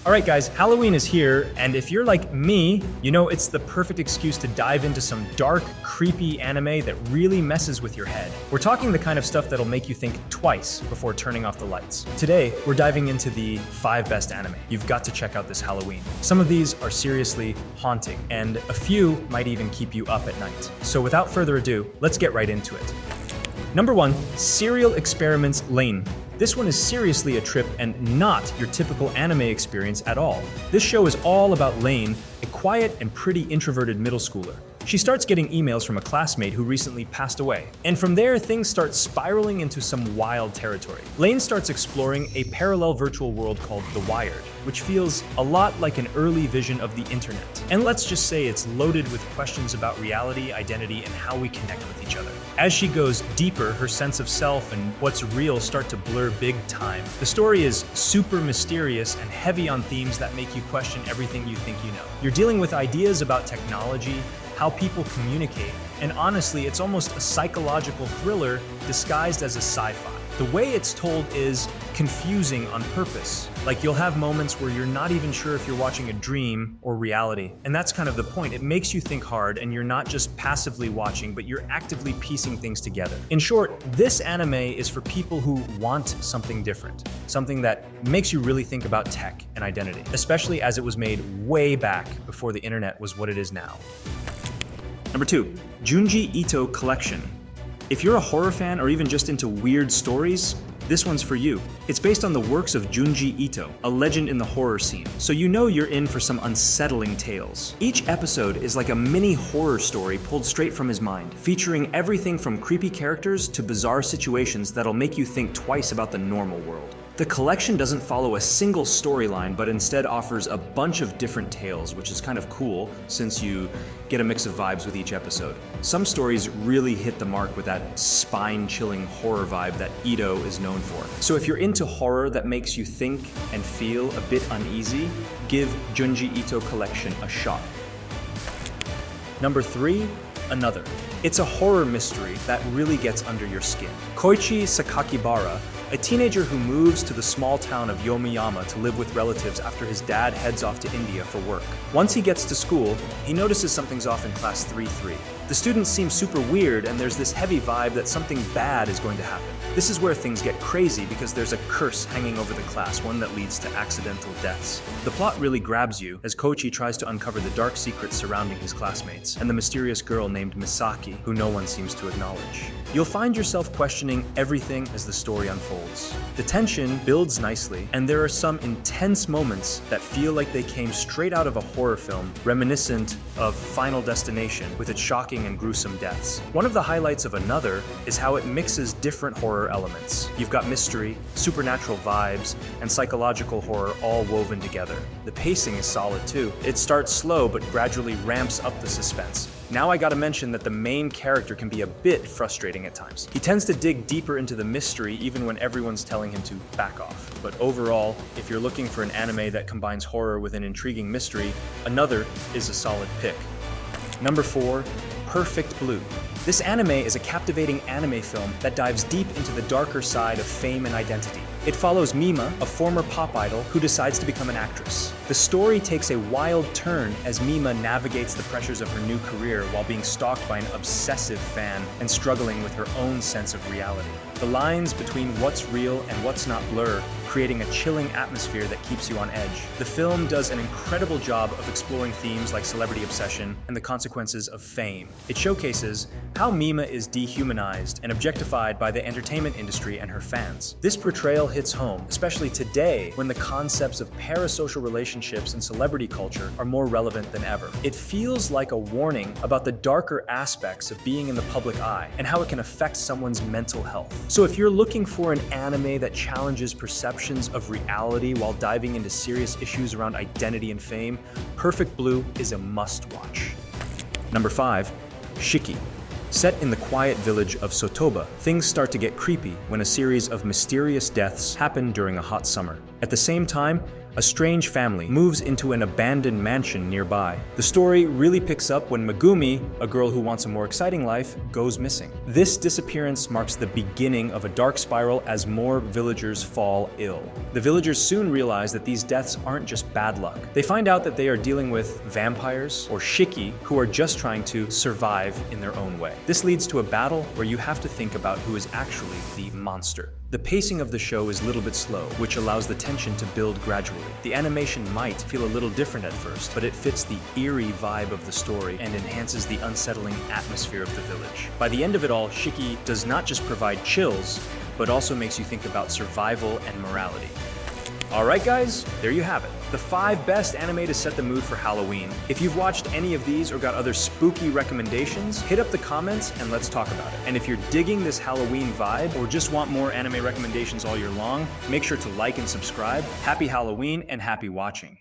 Alright guys, Halloween is here, and if you're like me, you know it's the perfect excuse to dive into some dark, creepy anime that really messes with your head. We're talking the kind of stuff that'll make you think twice before turning off the lights. Today, we're diving into the 5 best anime. You've got to check out this Halloween. Some of these are seriously haunting, and a few might even keep you up at night. So without further ado, let's get right into it. Number 1, Serial Experiments Lane. This one is seriously a trip and not your typical anime experience at all. This show is all about Lane, a quiet and pretty introverted middle schooler. She starts getting emails from a classmate who recently passed away, and from there things start spiraling into some wild territory. Lane starts exploring a parallel virtual world called The Wired, which feels a lot like an early vision of the internet. And let's just say it's loaded with questions about reality, identity, and how we connect with each other. As she goes deeper, her sense of self and what's real start to blur big time. The story is super mysterious and heavy on themes that make you question everything you think you know. You're dealing with ideas about technology, how people communicate, and honestly, it's almost a psychological thriller disguised as a sci-fi. The way it's told is confusing on purpose. Like you'll have moments where you're not even sure if you're watching a dream or reality. And that's kind of the point. It makes you think hard and you're not just passively watching, but you're actively piecing things together. In short, this anime is for people who want something different. Something that makes you really think about tech and identity, especially as it was made way back before the internet was what it is now. Number 2, Junjiito Collection. If you're a horror fan or even just into weird stories, this one's for you. It's based on the works of Junjiito, a legend in the horror scene, so you know you're in for some unsettling tales. Each episode is like a mini horror story pulled straight from his mind, featuring everything from creepy characters to bizarre situations that'll make you think twice about the normal world. The collection doesn't follow a single storyline, but instead offers a bunch of different tales, which is kind of cool since you get a mix of vibes with each episode. Some stories really hit the mark with that spine-chilling horror vibe that Ito is known for. So if you're into horror that makes you think and feel a bit uneasy, give Junjiito Collection a shot. Number 3, Another. It's a horror mystery that really gets under your skin. Koichi Sakakibara, a teenager who moves to the small town of Yomiyama to live with relatives after his dad heads off to India for work. Once he gets to school, he notices something's off in class 3-3. The students seem super weird and there's this heavy vibe that something bad is going to happen. This is where things get crazy because there's a curse hanging over the class, one that leads to accidental deaths. The plot really grabs you as Koichi tries to uncover the dark secrets surrounding his classmates and the mysterious girl named Misaki, who no one seems to acknowledge. You'll find yourself questioning everything as the story unfolds. The tension builds nicely, and there are some intense moments that feel like they came straight out of a horror film, reminiscent of Final Destination with its shocking and gruesome deaths. One of the highlights of Another is how it mixes different horror elements. You've got mystery, supernatural vibes, and psychological horror all woven together. The pacing is solid too. It starts slow but gradually ramps up the suspense. Now I gotta mention that the main character can be a bit frustrating at times. He tends to dig deeper into the mystery even when everyone's telling him to back off. But overall, if you're looking for an anime that combines horror with an intriguing mystery, Another is a solid pick. Number 4, Perfect Blue. This anime is a captivating anime film that dives deep into the darker side of fame and identity. It follows Mima, a former pop idol who decides to become an actress. The story takes a wild turn as Mima navigates the pressures of her new career while being stalked by an obsessive fan and struggling with her own sense of reality. The lines between what's real and what's not blur, creating a chilling atmosphere that keeps you on edge. The film does an incredible job of exploring themes like celebrity obsession and the consequences of fame. It showcases how Mima is dehumanized and objectified by the entertainment industry and her fans. This portrayal hits home, especially today when the concepts of parasocial relationships and celebrity culture are more relevant than ever. It feels like a warning about the darker aspects of being in the public eye and how it can affect someone's mental health. So if you're looking for an anime that challenges perceptions of reality while diving into serious issues around identity and fame, Perfect Blue is a must-watch. Number 5, Shiki. Set in the quiet village of Sotoba, things start to get creepy when a series of mysterious deaths happen during a hot summer. At the same time, A strange family moves into an abandoned mansion nearby. The story really picks up when Megumi, a girl who wants a more exciting life, goes missing. This disappearance marks the beginning of a dark spiral as more villagers fall ill. The villagers soon realize that these deaths aren't just bad luck. They find out that they are dealing with vampires or Shiki who are just trying to survive in their own way. This leads to a battle where you have to think about who is actually the monster. The pacing of the show is a little bit slow, which allows the tension to build gradually. The animation might feel a little different at first, but it fits the eerie vibe of the story and enhances the unsettling atmosphere of the village. By the end of it all, Shiki does not just provide chills, but also makes you think about survival and morality. Alright guys, there you have it. The 5 best anime to set the mood for Halloween. If you've watched any of these or got other spooky recommendations, hit up the comments and let's talk about it. And if you're digging this Halloween vibe or just want more anime recommendations all year long, make sure to like and subscribe. Happy Halloween and happy watching.